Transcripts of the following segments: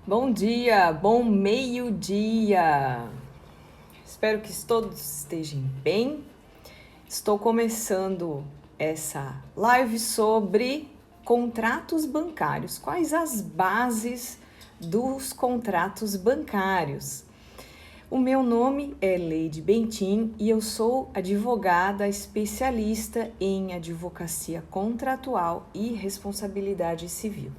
Bom dia, bom meio-dia. Espero que todos estejam bem. Estou começando essa live sobre contratos bancários. Quais as bases dos contratos bancários? O meu nome é Leide Bentin e eu sou advogada especialista em advocacia contratual e responsabilidade civil.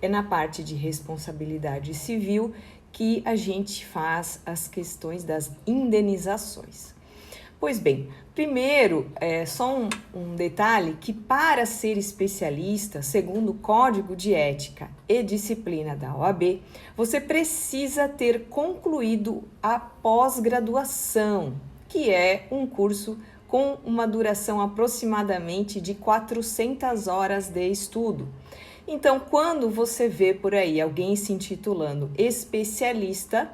É na parte de responsabilidade civil que a gente faz as questões das indenizações. Pois bem, primeiro, só um detalhe que para ser especialista, segundo o Código de Ética e Disciplina da OAB, você precisa ter concluído a pós-graduação, que é um curso com uma duração aproximadamente de 400 horas de estudo. Então, quando você vê por aí alguém se intitulando especialista,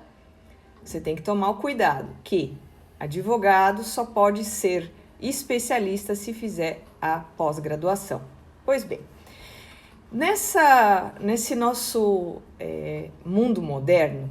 você tem que tomar o cuidado que advogado só pode ser especialista se fizer a pós-graduação. Pois bem, nesse nosso mundo moderno,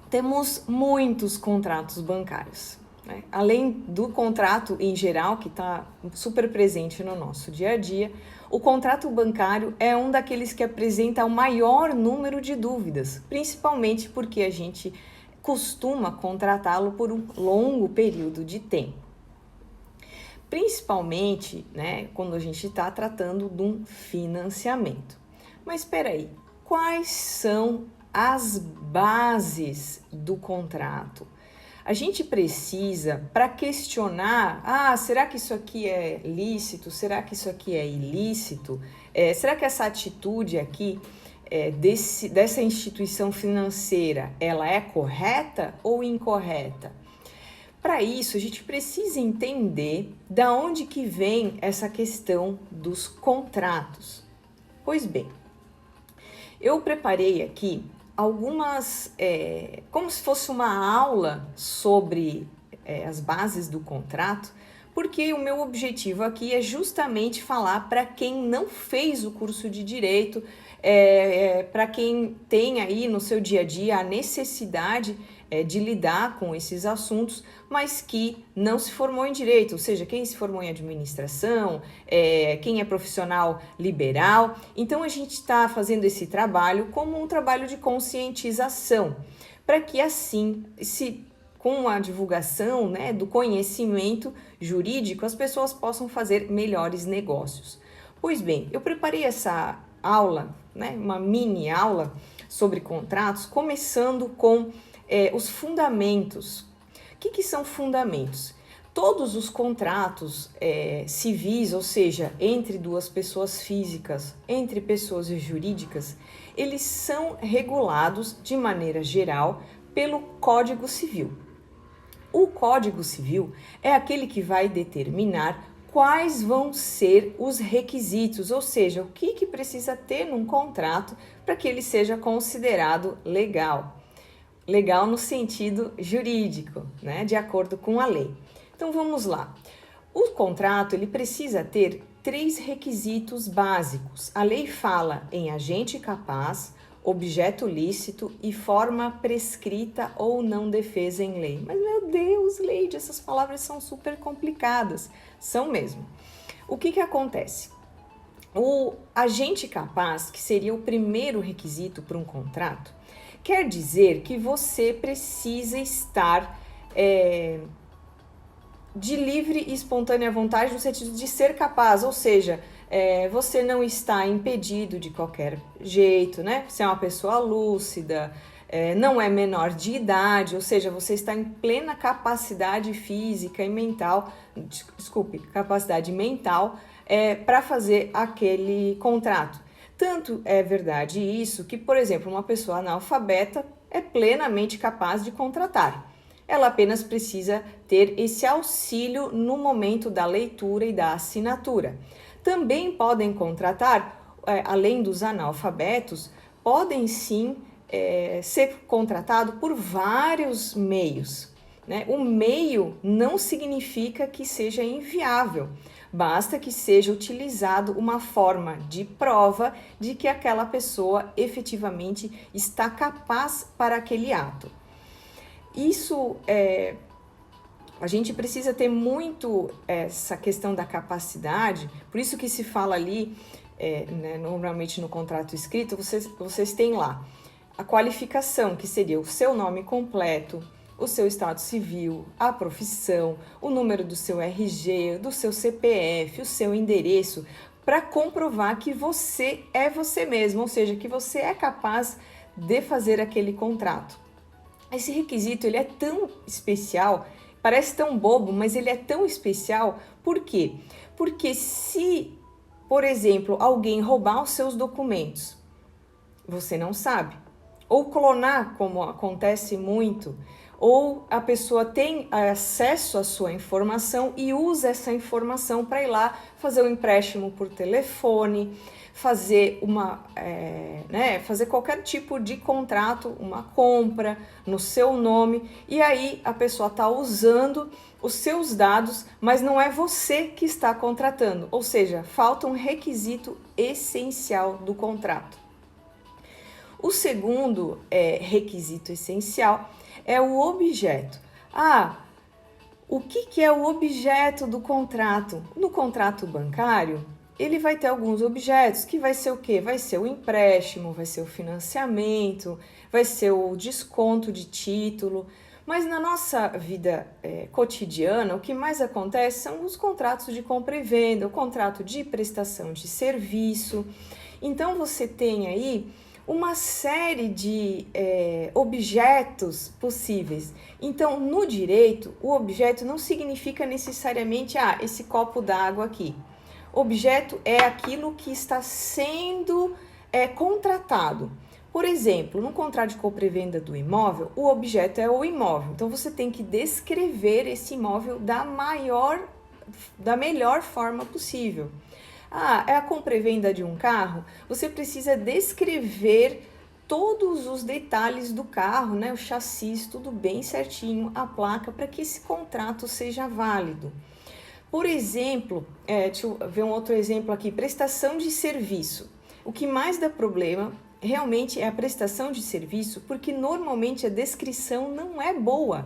temos muitos contratos bancários. Né? Além do contrato em geral, que está super presente no nosso dia a dia, o contrato bancário é um daqueles que apresenta o maior número de dúvidas, principalmente porque a gente costuma contratá-lo por um longo período de tempo. Principalmente, né, quando a gente está tratando de um financiamento. Mas espera aí, quais são as bases do contrato? A gente precisa, para questionar, será que isso aqui é lícito? Será que isso aqui é ilícito? Será que essa atitude aqui dessa instituição financeira, ela é correta ou incorreta? Para isso, a gente precisa entender da onde que vem essa questão dos contratos. Pois bem, eu preparei aqui algumas, como se fosse uma aula sobre as bases do contrato, porque o meu objetivo aqui é justamente falar para quem não fez o curso de Direito, para quem tem aí no seu dia a dia a necessidade de lidar com esses assuntos, mas que não se formou em Direito, ou seja, quem se formou em Administração, quem é profissional liberal. Então, a gente está fazendo esse trabalho como um trabalho de conscientização, para que assim, com a divulgação, né, do conhecimento jurídico, as pessoas possam fazer melhores negócios. Pois bem, eu preparei essa aula, né, uma mini aula sobre contratos, começando com os fundamentos. O que são fundamentos? Todos os contratos civis, ou seja, entre duas pessoas físicas, entre pessoas jurídicas, eles são regulados de maneira geral pelo Código Civil. O Código Civil é aquele que vai determinar quais vão ser os requisitos, ou seja, o que precisa ter num contrato para que ele seja considerado legal. Legal no sentido jurídico, né, de acordo com a lei. Então vamos lá. O contrato ele precisa ter 3 requisitos básicos. A lei fala em agente capaz, objeto lícito e forma prescrita ou não defesa em lei. Mas meu Deus, Leide, essas palavras são super complicadas. São mesmo. O que acontece? O agente capaz, que seria o primeiro requisito para um contrato, quer dizer que você precisa estar de livre e espontânea vontade no sentido de ser capaz, ou seja, você não está impedido de qualquer jeito, né? Você é uma pessoa lúcida, não é menor de idade, ou seja, você está em plena capacidade física e mental, capacidade mental para fazer aquele contrato. Tanto é verdade isso que, por exemplo, uma pessoa analfabeta é plenamente capaz de contratar. Ela apenas precisa ter esse auxílio no momento da leitura e da assinatura. Também podem contratar, além dos analfabetos, podem sim ser contratados por vários meios. né? O meio não significa que seja inviável, basta que seja utilizado uma forma de prova de que aquela pessoa efetivamente está capaz para aquele ato. Isso a gente precisa ter muito essa questão da capacidade, por isso que se fala ali, né, normalmente no contrato escrito, vocês têm lá a qualificação, que seria o seu nome completo, o seu estado civil, a profissão, o número do seu RG, do seu CPF, o seu endereço, para comprovar que você é você mesmo, ou seja, que você é capaz de fazer aquele contrato. Esse requisito ele é tão especial, parece tão bobo, mas ele é tão especial, por quê? Porque se, por exemplo, alguém roubar os seus documentos, você não sabe, ou clonar, como acontece muito, ou a pessoa tem acesso à sua informação e usa essa informação para ir lá fazer um empréstimo por telefone, fazer fazer qualquer tipo de contrato, uma compra no seu nome, e aí a pessoa está usando os seus dados, mas não é você que está contratando, ou seja, falta um requisito essencial do contrato. O segundo requisito essencial é o objeto. O que é o objeto do contrato? No contrato bancário, ele vai ter alguns objetos, que vai ser o quê? Vai ser o empréstimo, vai ser o financiamento, vai ser o desconto de título. Mas na nossa vida cotidiana, o que mais acontece são os contratos de compra e venda, o contrato de prestação de serviço. Então, você tem aí uma série de objetos possíveis. Então, no direito, o objeto não significa necessariamente esse copo d'água aqui. Objeto é aquilo que está sendo contratado. Por exemplo, no contrato de compra e venda do imóvel, o objeto é o imóvel. Então, você tem que descrever esse imóvel da melhor forma possível. É a compra e venda de um carro, você precisa descrever todos os detalhes do carro, né? O chassi, tudo bem certinho, a placa, para que esse contrato seja válido. Por exemplo, deixa eu ver um outro exemplo aqui, prestação de serviço. O que mais dá problema realmente é a prestação de serviço, porque normalmente a descrição não é boa.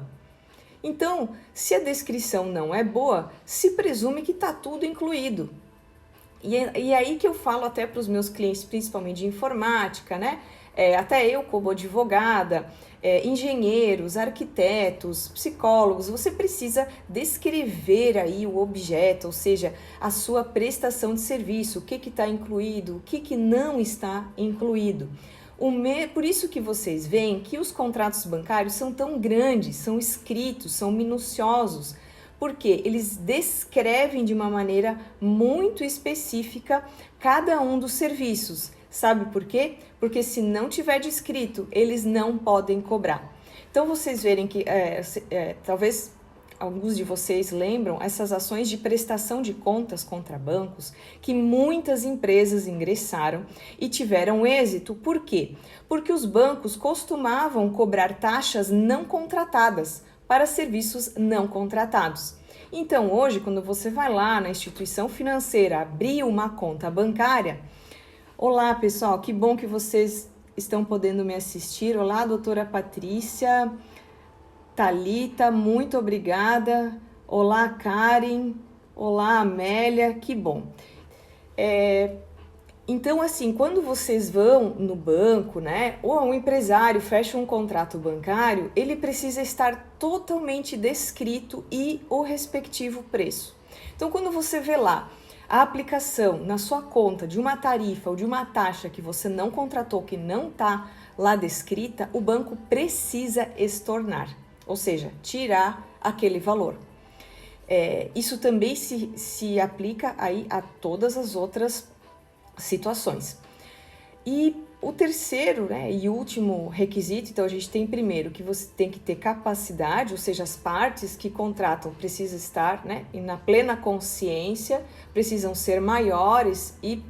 Então, se a descrição não é boa, se presume que está tudo incluído. E aí que eu falo até para os meus clientes, principalmente de informática, né? Até eu como advogada, engenheiros, arquitetos, psicólogos, você precisa descrever aí o objeto, ou seja, a sua prestação de serviço, o que está incluído, o que não está incluído. Por isso que vocês veem que os contratos bancários são tão grandes, são escritos, são minuciosos, porque eles descrevem de uma maneira muito específica cada um dos serviços. Sabe por quê? Porque se não tiver descrito, eles não podem cobrar. Então, vocês verem que talvez alguns de vocês lembram essas ações de prestação de contas contra bancos que muitas empresas ingressaram e tiveram êxito. Por quê? Porque os bancos costumavam cobrar taxas não contratadas para serviços não contratados. Então, hoje, quando você vai lá na instituição financeira abrir uma conta bancária, olá, pessoal, que bom que vocês estão podendo me assistir. Olá, doutora Patrícia, Thalita, muito obrigada. Olá, Karen. Olá, Amélia, que bom. Então, assim, quando vocês vão no banco, né, ou um empresário fecha um contrato bancário, ele precisa estar totalmente descrito e o respectivo preço. Então, quando você vê lá a aplicação na sua conta de uma tarifa ou de uma taxa que você não contratou, que não está lá descrita, o banco precisa estornar, ou seja, tirar aquele valor. Isso também se aplica aí a todas as outras situações. E o terceiro, né, e último requisito, então a gente tem primeiro que você tem que ter capacidade, ou seja, as partes que contratam precisam estar, né, na plena consciência, precisam ser maiores e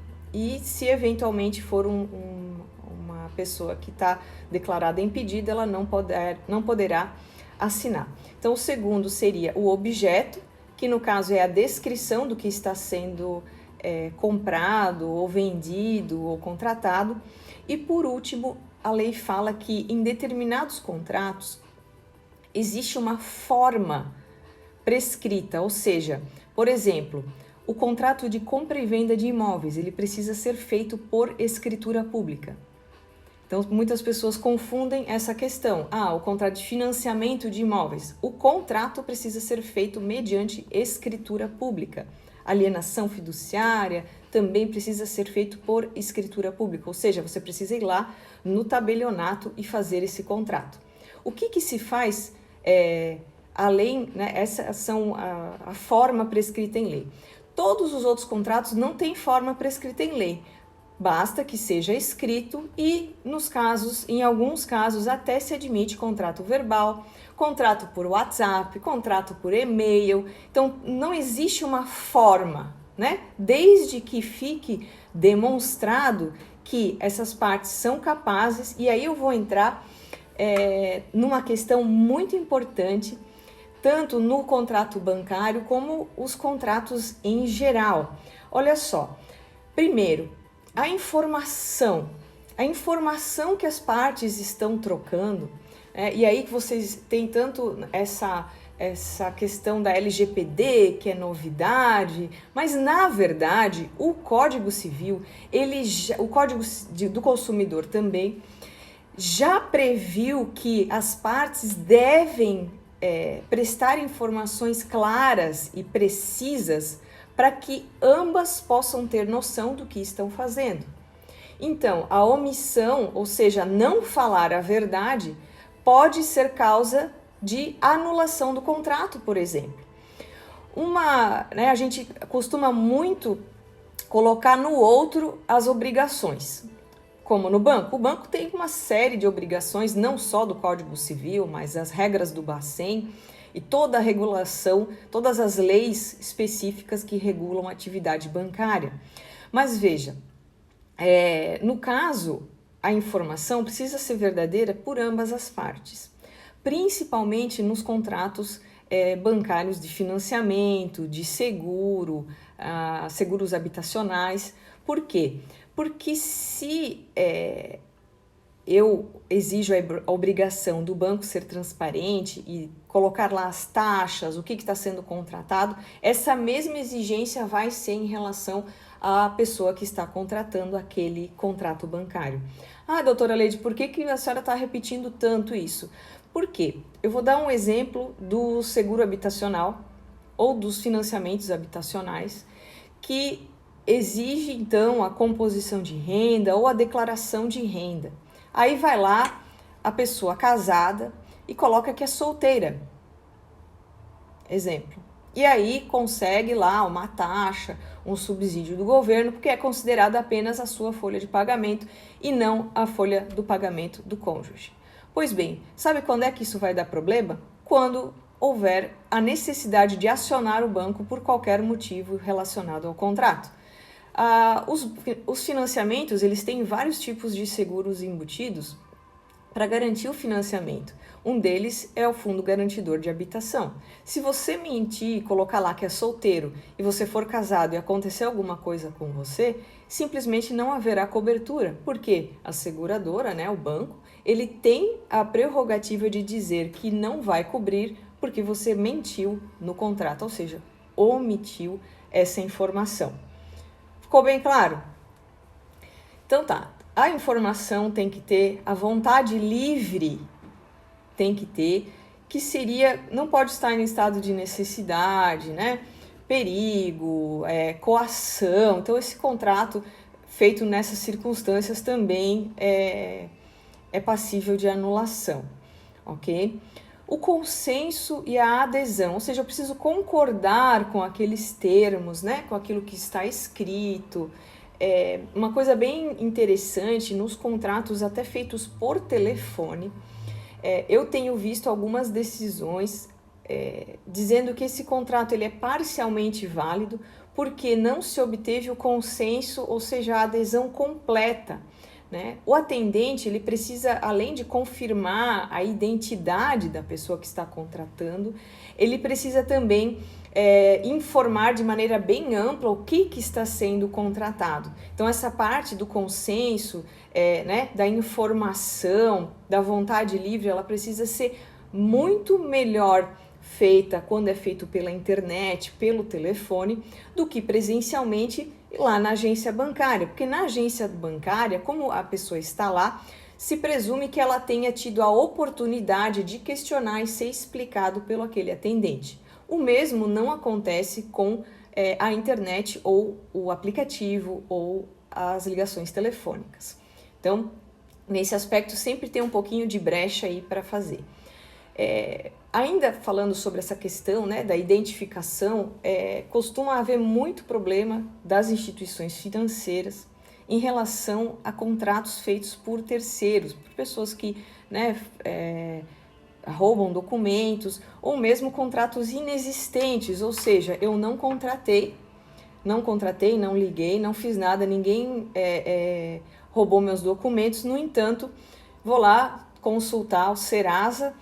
se eventualmente for uma pessoa que está declarada impedida, ela não poderá assinar. Então, o segundo seria o objeto, que no caso é a descrição do que está sendo comprado, ou vendido, ou contratado. E por último, a lei fala que em determinados contratos existe uma forma prescrita, ou seja, por exemplo, o contrato de compra e venda de imóveis, ele precisa ser feito por escritura pública. Então, muitas pessoas confundem essa questão. O contrato de financiamento de imóveis. O contrato precisa ser feito mediante escritura pública. Alienação fiduciária também precisa ser feito por escritura pública, ou seja, você precisa ir lá no tabelionato e fazer esse contrato. O que se faz além, né, essa são a forma prescrita em lei. Todos os outros contratos não têm forma prescrita em lei. Basta que seja escrito e, em alguns casos, até se admite contrato verbal, contrato por WhatsApp, contrato por e-mail. Então, não existe uma forma, né? Desde que fique demonstrado que essas partes são capazes, e aí eu vou entrar numa questão muito importante, tanto no contrato bancário como os contratos em geral. Olha só, primeiro, a informação que as partes estão trocando, e aí que vocês têm tanto essa questão da LGPD, que é novidade, mas na verdade o Código Civil, o Código do Consumidor também, já previu que as partes devem prestar informações claras e precisas para que ambas possam ter noção do que estão fazendo. Então, a omissão, ou seja, não falar a verdade, pode ser causa de anulação do contrato, por exemplo. A gente costuma muito colocar no outro as obrigações, como no banco. O banco tem uma série de obrigações, não só do Código Civil, mas as regras do Bacen, e toda a regulação, todas as leis específicas que regulam a atividade bancária. Mas veja, no caso, a informação precisa ser verdadeira por ambas as partes, principalmente nos contratos bancários de financiamento, de seguro, seguros habitacionais. Por quê? Porque se eu exijo a obrigação do banco ser transparente e colocar lá as taxas, o que está sendo contratado, essa mesma exigência vai ser em relação à pessoa que está contratando aquele contrato bancário. Doutora Leide, por que a senhora está repetindo tanto isso? Por quê? Eu vou dar um exemplo do seguro habitacional ou dos financiamentos habitacionais, que exige então a composição de renda ou a declaração de renda. Aí vai lá a pessoa casada e coloca que é solteira, exemplo. E aí consegue lá uma taxa, um subsídio do governo, porque é considerada apenas a sua folha de pagamento e não a folha do pagamento do cônjuge. Pois bem, sabe quando é que isso vai dar problema? Quando houver a necessidade de acionar o banco por qualquer motivo relacionado ao contrato. Os financiamentos, eles têm vários tipos de seguros embutidos para garantir o financiamento. Um deles é o Fundo Garantidor de Habitação. Se você mentir e colocar lá que é solteiro e você for casado e acontecer alguma coisa com você, simplesmente não haverá cobertura, porque a seguradora, o banco, ele tem a prerrogativa de dizer que não vai cobrir porque você mentiu no contrato, ou seja, omitiu essa informação. Ficou bem claro? Então tá, a informação tem que ter, a vontade livre tem que ter, que não pode estar em estado de necessidade, perigo, coação. Então esse contrato feito nessas circunstâncias também é passível de anulação, ok? O consenso e a adesão, ou seja, eu preciso concordar com aqueles termos, com aquilo que está escrito. Uma coisa bem interessante, nos contratos até feitos por telefone, eu tenho visto algumas decisões dizendo que esse contrato ele é parcialmente válido porque não se obteve o consenso, ou seja, a adesão completa né? O atendente, ele precisa, além de confirmar a identidade da pessoa que está contratando, ele precisa também informar de maneira bem ampla o que está sendo contratado. Então, essa parte do consenso, né, da informação, da vontade livre, ela precisa ser muito melhor feita quando é feito pela internet, pelo telefone, do que presencialmente lá na agência bancária. Porque na agência bancária, como a pessoa está lá, se presume que ela tenha tido a oportunidade de questionar e ser explicado pelo aquele atendente. O mesmo não acontece com a internet ou o aplicativo ou as ligações telefônicas. Então, nesse aspecto, sempre tem um pouquinho de brecha aí para fazer. Ainda falando sobre essa questão, né, da identificação, costuma haver muito problema das instituições financeiras em relação a contratos feitos por terceiros, por pessoas que, né, roubam documentos, ou mesmo contratos inexistentes, ou seja, eu não contratei, não liguei, não fiz nada, ninguém roubou meus documentos, no entanto, vou lá consultar o Serasa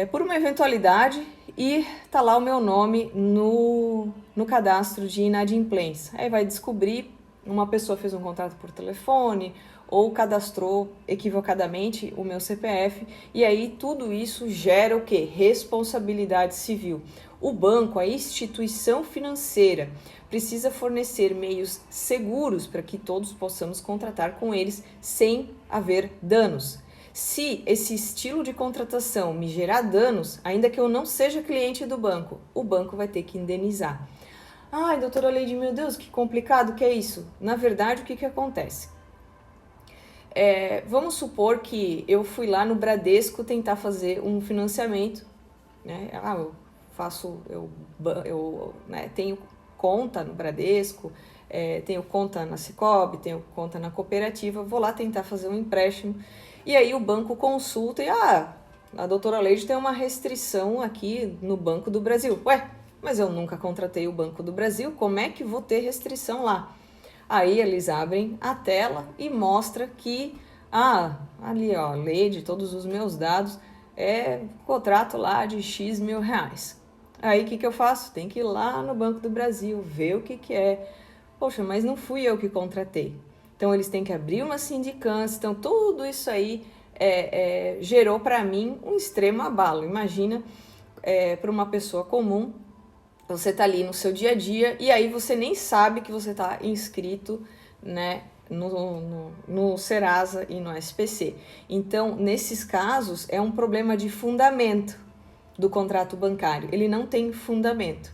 por uma eventualidade e tá lá o meu nome no cadastro de inadimplência. Aí vai descobrir, uma pessoa fez um contrato por telefone ou cadastrou equivocadamente o meu CPF, e aí tudo isso gera o quê? Responsabilidade civil. O banco, a instituição financeira, precisa fornecer meios seguros para que todos possamos contratar com eles sem haver danos. Se esse estilo de contratação me gerar danos, ainda que eu não seja cliente do banco, o banco vai ter que indenizar. Ai, doutora Leide, meu Deus, que complicado que é isso. Na verdade, o que acontece? Vamos supor que eu fui lá no Bradesco tentar fazer um financiamento, né? Eu tenho conta no Bradesco, tenho conta na Sicoob, tenho conta na cooperativa, vou lá tentar fazer um empréstimo, e aí o banco consulta e, a doutora Leide tem uma restrição aqui no Banco do Brasil. Ué, mas eu nunca contratei o Banco do Brasil, como é que vou ter restrição lá? Aí eles abrem a tela e mostra que, ali ó, Leide, todos os meus dados, contrato lá de X mil reais. Aí o que eu faço? Tem que ir lá no Banco do Brasil, ver o que é. Poxa, mas não fui eu que contratei. Então eles têm que abrir uma sindicância, então tudo isso aí gerou para mim um extremo abalo. Imagina para uma pessoa comum, você está ali no seu dia a dia e aí você nem sabe que você está inscrito, né, no Serasa e no SPC. Então, nesses casos, é um problema de fundamento do contrato bancário. Ele não tem fundamento.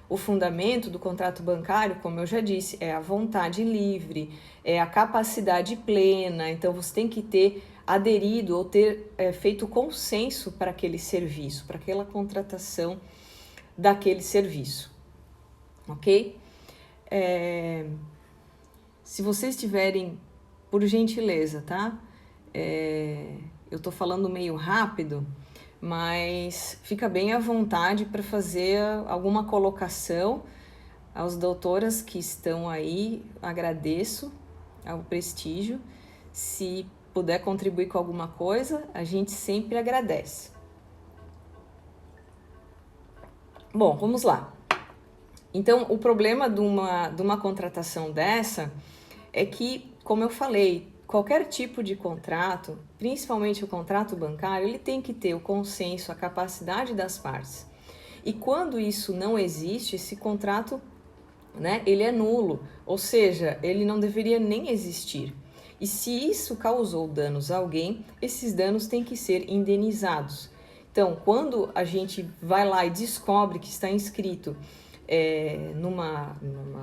O fundamento do contrato bancário, como eu já disse, é a vontade livre, é a capacidade plena. Então, você tem que ter aderido ou ter feito consenso para aquele serviço, para aquela contratação daquele serviço, ok? Se vocês tiverem, por gentileza, tá? Eu tô falando meio rápido, mas fica bem à vontade para fazer alguma colocação. Às doutoras que estão aí, agradeço ao prestígio. Se puder contribuir com alguma coisa, a gente sempre agradece. Bom, vamos lá. Então, o problema de uma contratação dessa é que, como eu falei, qualquer tipo de contrato, principalmente o contrato bancário, ele tem que ter o consenso, a capacidade das partes. E quando isso não existe, esse contrato, né, ele é nulo, ou seja, ele não deveria nem existir. E se isso causou danos a alguém, esses danos têm que ser indenizados. Então, quando a gente vai lá e descobre que está inscrito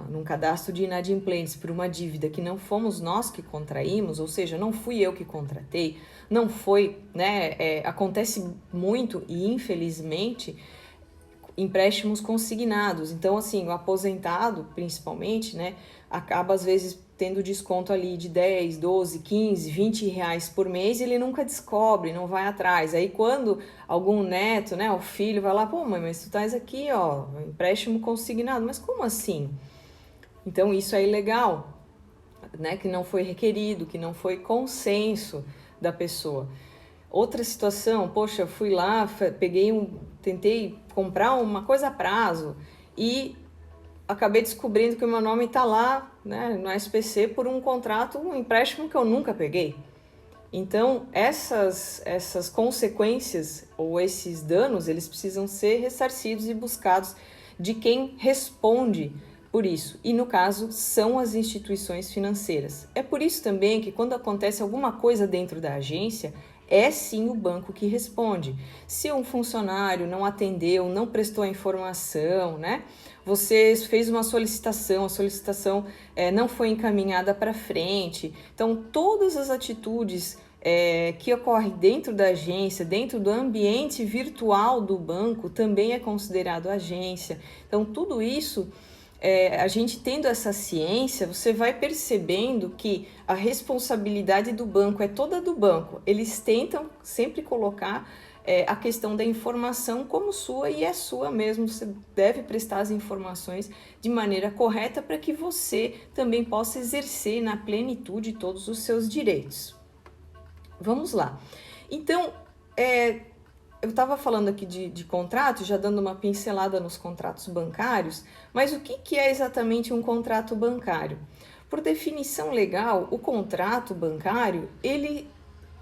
num cadastro de inadimplentes por uma dívida que não fomos nós que contraímos, ou seja, não fui eu que contratei, não foi, né? Acontece muito e infelizmente empréstimos consignados. Então, assim, o aposentado, principalmente, né, acaba às vezes tendo desconto ali de 10, 12, 15, 20 reais por mês, ele nunca descobre, não vai atrás. Aí quando algum neto, né, o filho vai lá, pô, mãe, mas tu tás aqui, ó, empréstimo consignado, mas como assim? Então isso é ilegal. né, que não foi requerido, que não foi consenso da pessoa. Outra situação, poxa, fui lá, tentei comprar uma coisa a prazo e acabei descobrindo que o meu nome está lá, né, no SPC por um contrato, um empréstimo que eu nunca peguei. Então, essas consequências ou esses danos, eles precisam ser ressarcidos e buscados de quem responde por isso. E, no caso, são as instituições financeiras. É por isso também que, quando acontece alguma coisa dentro da agência, é sim o banco que responde. Se um funcionário não atendeu, não prestou a informação, né? Você fez uma solicitação, a solicitação não foi encaminhada para frente. Então, todas as atitudes que ocorrem dentro da agência, dentro do ambiente virtual do banco, também é considerado agência. Então, tudo isso, a gente tendo essa ciência, você vai percebendo que a responsabilidade do banco é toda do banco. Eles tentam sempre colocar a questão da informação como sua, e é sua mesmo. Você deve prestar as informações de maneira correta para que você também possa exercer na plenitude todos os seus direitos. Vamos lá. Então, eu estava falando aqui de contrato, já dando uma pincelada nos contratos bancários, mas o que é exatamente um contrato bancário? Por definição legal, o contrato bancário, ele,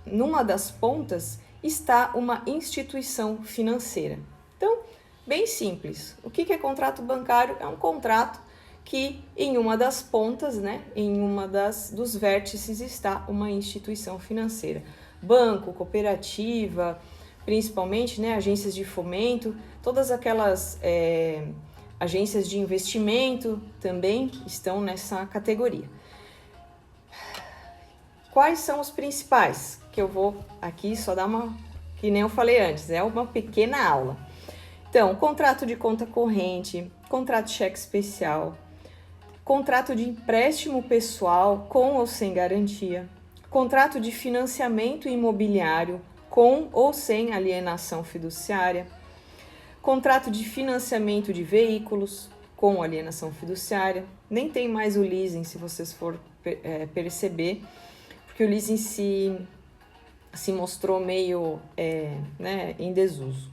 numa das pontas, está uma instituição financeira. Então, bem simples. O que é contrato bancário? É um contrato que em uma das pontas, né, em uma dos vértices está uma instituição financeira. Banco, cooperativa, principalmente, né, agências de fomento, todas aquelas agências de investimento também estão nessa categoria. Quais são os principais? Que eu vou aqui só dar que nem eu falei antes, é uma pequena aula. Então, contrato de conta corrente, contrato de cheque especial, contrato de empréstimo pessoal com ou sem garantia, contrato de financiamento imobiliário com ou sem alienação fiduciária, contrato de financiamento de veículos com alienação fiduciária. Nem tem mais o leasing, se vocês for perceber, porque o leasing se mostrou meio em desuso.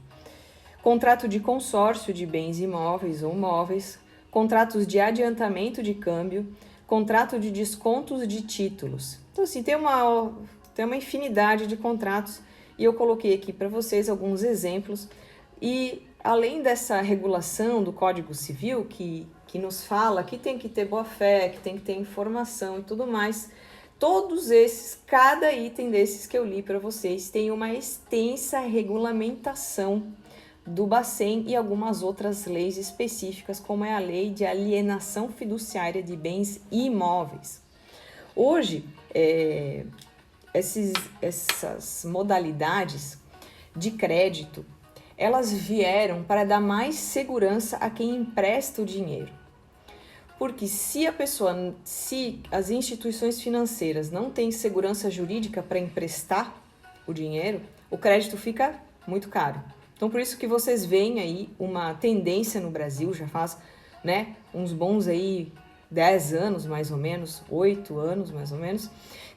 Contrato de consórcio de bens imóveis ou móveis, contratos de adiantamento de câmbio, contrato de descontos de títulos. Então, assim, tem uma infinidade de contratos, e eu coloquei aqui para vocês alguns exemplos. E além dessa regulação do Código Civil, que nos fala que tem que ter boa-fé, que tem que ter informação e tudo mais, todos esses, cada item desses que eu li para vocês, tem uma extensa regulamentação do Bacen e algumas outras leis específicas, como é a Lei de Alienação Fiduciária de Bens Imóveis. Hoje, essas modalidades de crédito, elas vieram para dar mais segurança a quem empresta o dinheiro. Porque se as instituições financeiras não têm segurança jurídica para emprestar o dinheiro, o crédito fica muito caro. Então, por isso que vocês veem aí uma tendência no Brasil, já faz, né, uns bons aí 10 anos mais ou menos, 8 anos mais ou menos,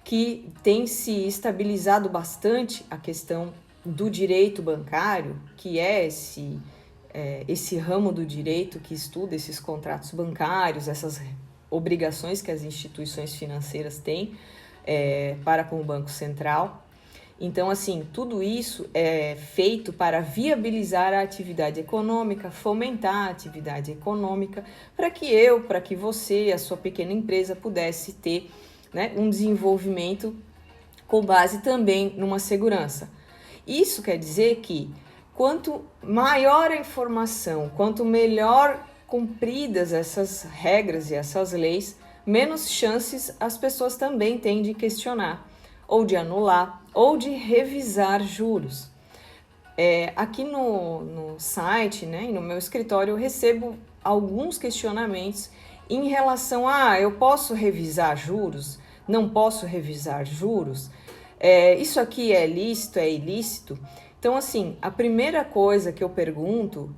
que tem se estabilizado bastante a questão do direito bancário, que é esse ramo do direito que estuda esses contratos bancários, essas obrigações que as instituições financeiras têm para com o Banco Central. Então, assim, tudo isso é feito para viabilizar a atividade econômica, fomentar a atividade econômica, para que você, a sua pequena empresa, pudesse ter, né, um desenvolvimento com base também numa segurança. Isso quer dizer que quanto maior a informação, quanto melhor cumpridas essas regras e essas leis, menos chances as pessoas também têm de questionar, ou de anular, ou de revisar juros. Aqui no site, né, e no meu escritório, eu recebo alguns questionamentos em relação a eu posso revisar juros? Não posso revisar juros? Isso aqui é lícito, é ilícito? Então, assim, a primeira coisa que eu pergunto,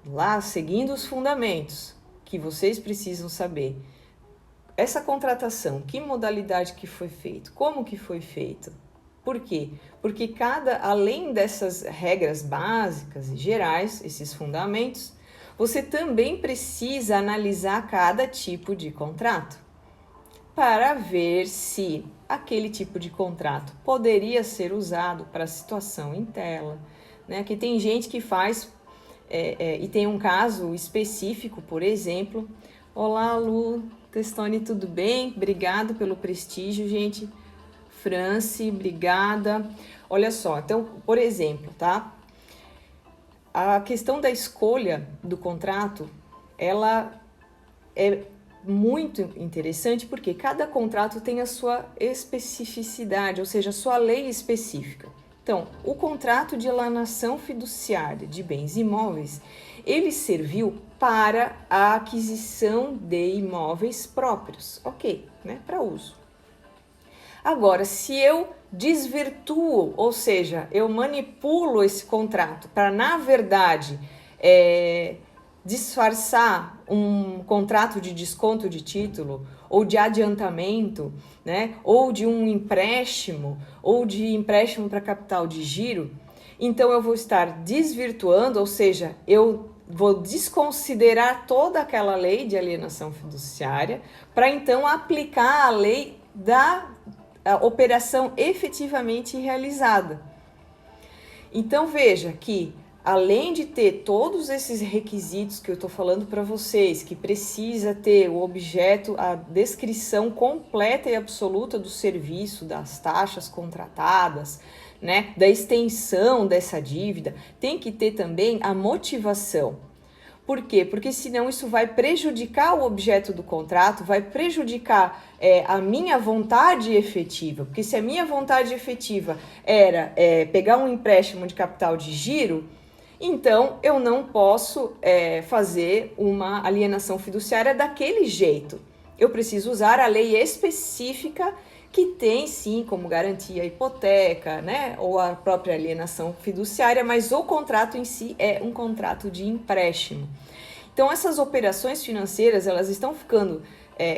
lá seguindo os fundamentos que vocês precisam saber, essa contratação, que modalidade que foi feito, como que foi feito? Por quê? Porque além dessas regras básicas e gerais, esses fundamentos, você também precisa analisar cada tipo de contrato para ver se aquele tipo de contrato poderia ser usado para a situação em tela, né? Que tem gente que faz, e tem um caso específico, por exemplo. Olá, Lu, Testoni, tudo bem? Obrigado pelo prestígio, gente. Franci, obrigada. Olha só, então, por exemplo, tá? A questão da escolha do contrato, ela é muito interessante porque cada contrato tem a sua especificidade, ou seja, a sua lei específica. Então, o contrato de alienação fiduciária de bens imóveis, ele serviu para a aquisição de imóveis próprios, ok, né, para uso. Agora, se eu desvirtuo, ou seja, eu manipulo esse contrato para, na verdade, disfarçar um contrato de desconto de título ou de adiantamento, né, ou de um empréstimo, ou de empréstimo para capital de giro, então eu vou estar desvirtuando, ou seja, eu vou desconsiderar toda aquela lei de alienação fiduciária para então aplicar a lei da operação efetivamente realizada. Então veja que além de ter todos esses requisitos que eu estou falando para vocês, que precisa ter o objeto, a descrição completa e absoluta do serviço, das taxas contratadas, né, da extensão dessa dívida, tem que ter também a motivação. Por quê? Porque senão isso vai prejudicar o objeto do contrato, vai prejudicar a minha vontade efetiva. Porque se a minha vontade efetiva era pegar um empréstimo de capital de giro, então eu não posso fazer uma alienação fiduciária daquele jeito. Eu preciso usar a lei específica que tem sim como garantia a hipoteca, né, ou a própria alienação fiduciária, mas o contrato em si é um contrato de empréstimo. Então essas operações financeiras, elas estão ficando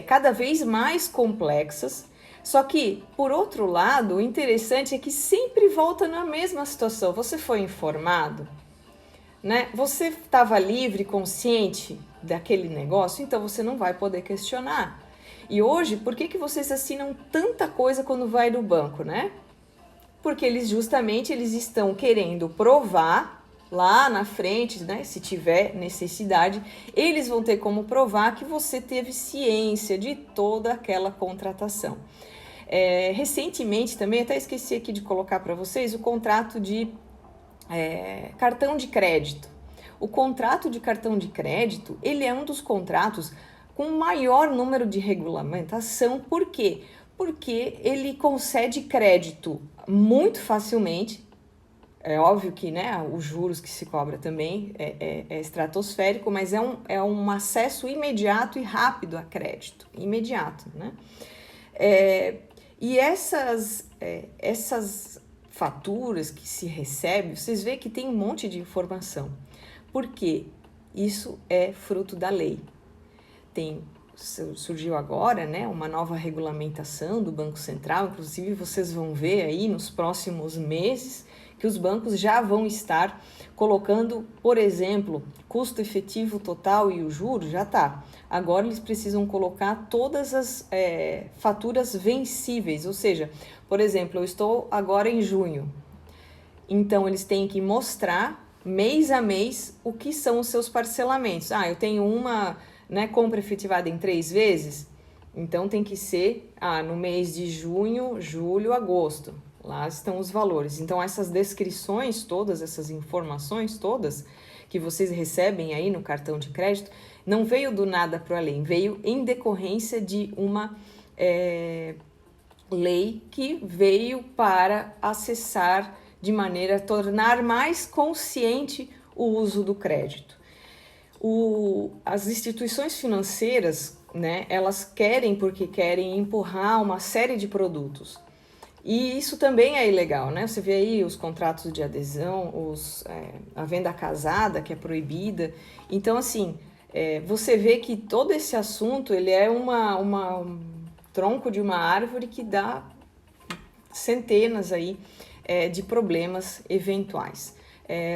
cada vez mais complexas, só que, por outro lado, o interessante é que sempre volta na mesma situação. Você foi informado, né? Você estava livre, consciente daquele negócio, então você não vai poder questionar. E hoje, por que vocês assinam tanta coisa quando vai no banco, né? Porque eles estão querendo provar lá na frente, né? Se tiver necessidade, eles vão ter como provar que você teve ciência de toda aquela contratação. Recentemente também, até esqueci aqui de colocar para vocês, o contrato de cartão de crédito. O contrato de cartão de crédito, ele é um dos contratos com maior número de regulamentação. Por quê? Porque ele concede crédito muito facilmente. É óbvio que, né, os juros que se cobra também é estratosférico, mas é um acesso imediato e rápido a crédito. Imediato, né? E essas faturas que se recebe, vocês veem que tem um monte de informação. Porque isso é fruto da lei. Surgiu agora, né, uma nova regulamentação do Banco Central, inclusive vocês vão ver aí nos próximos meses que os bancos já vão estar colocando, por exemplo, custo efetivo total e o juro, já está. Agora eles precisam colocar todas as faturas vencíveis, ou seja, por exemplo, eu estou agora em junho, então eles têm que mostrar mês a mês o que são os seus parcelamentos. Eu tenho uma compra efetivada em 3 vezes, então tem que ser no mês de junho, julho, agosto. Lá estão os valores. Então essas descrições todas, essas informações todas que vocês recebem aí no cartão de crédito, não veio do nada para o além, veio em decorrência de uma lei que veio para acessar de maneira a tornar mais consciente o uso do crédito. As instituições financeiras, né, elas porque querem empurrar uma série de produtos. E isso também é ilegal, né? Você vê aí os contratos de adesão, a venda casada, que é proibida. Então, assim, Você vê que todo esse assunto ele é um tronco de uma árvore que dá centenas aí de problemas eventuais.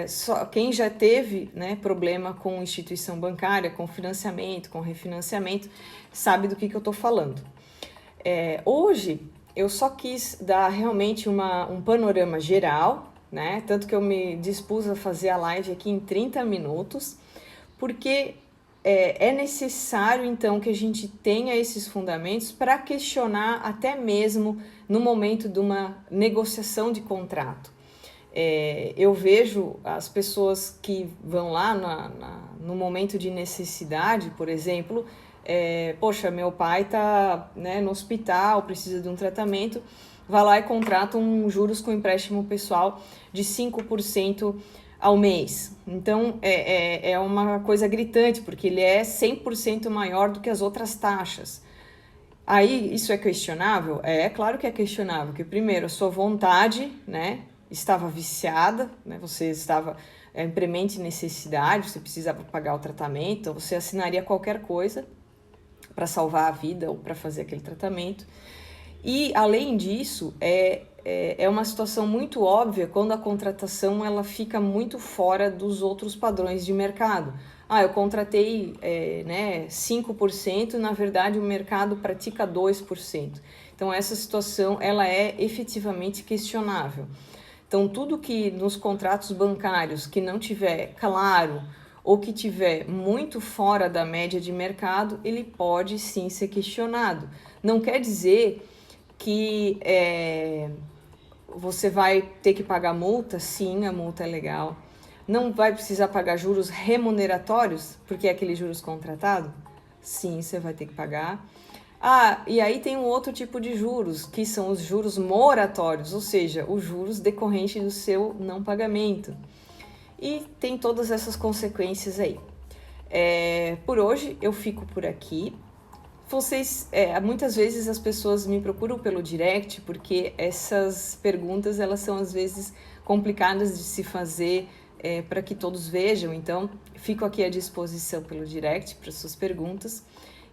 Só quem já teve, né, problema com instituição bancária, com financiamento, com refinanciamento, sabe do que eu estou falando. Hoje eu só quis dar realmente um panorama geral, né? Tanto que eu me dispus a fazer a live aqui em 30 minutos, porque é necessário então que a gente tenha esses fundamentos para questionar até mesmo no momento de uma negociação de contrato. Eu vejo as pessoas que vão lá no momento de necessidade, por exemplo, poxa, meu pai está, né, no hospital, precisa de um tratamento, vai lá e contrata juros com empréstimo pessoal de 5% ao mês. Então, é uma coisa gritante, porque ele é 100% maior do que as outras taxas. Aí, isso é questionável? É claro que é questionável, porque primeiro, a sua vontade, né, estava viciada, né, você estava em premente necessidade, você precisava pagar o tratamento, você assinaria qualquer coisa para salvar a vida ou para fazer aquele tratamento. E, além disso, é uma situação muito óbvia quando a contratação ela fica muito fora dos outros padrões de mercado. Eu contratei 5%, na verdade o mercado pratica 2%. Então, essa situação ela é efetivamente questionável. Então, tudo que nos contratos bancários que não tiver claro ou que tiver muito fora da média de mercado, ele pode sim ser questionado. Não quer dizer que você vai ter que pagar multa, sim, a multa é legal. Não vai precisar pagar juros remuneratórios, porque é aquele juros contratado? Sim, você vai ter que pagar. E aí tem um outro tipo de juros, que são os juros moratórios, ou seja, os juros decorrentes do seu não pagamento. E tem todas essas consequências aí. Por hoje eu fico por aqui. Muitas vezes as pessoas me procuram pelo direct porque essas perguntas elas são às vezes complicadas de se fazer para que todos vejam, então fico aqui à disposição pelo direct para suas perguntas.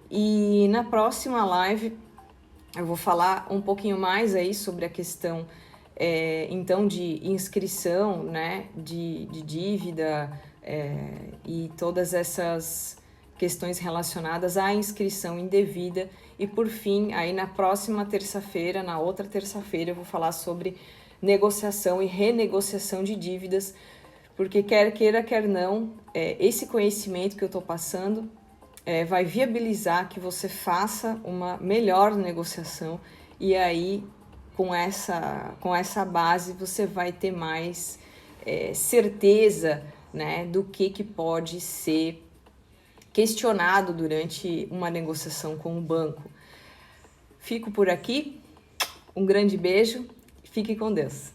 E na próxima live eu vou falar um pouquinho mais aí sobre a questão então de inscrição, né, de dívida e todas essas questões relacionadas à inscrição indevida. E por fim, aí na próxima terça-feira, na outra terça-feira, eu vou falar sobre negociação e renegociação de dívidas, porque quer queira, quer não, esse conhecimento que eu estou passando vai viabilizar que você faça uma melhor negociação e aí com essa base você vai ter mais certeza, né, do que pode ser questionado durante uma negociação com o banco. Fico por aqui, um grande beijo, fique com Deus.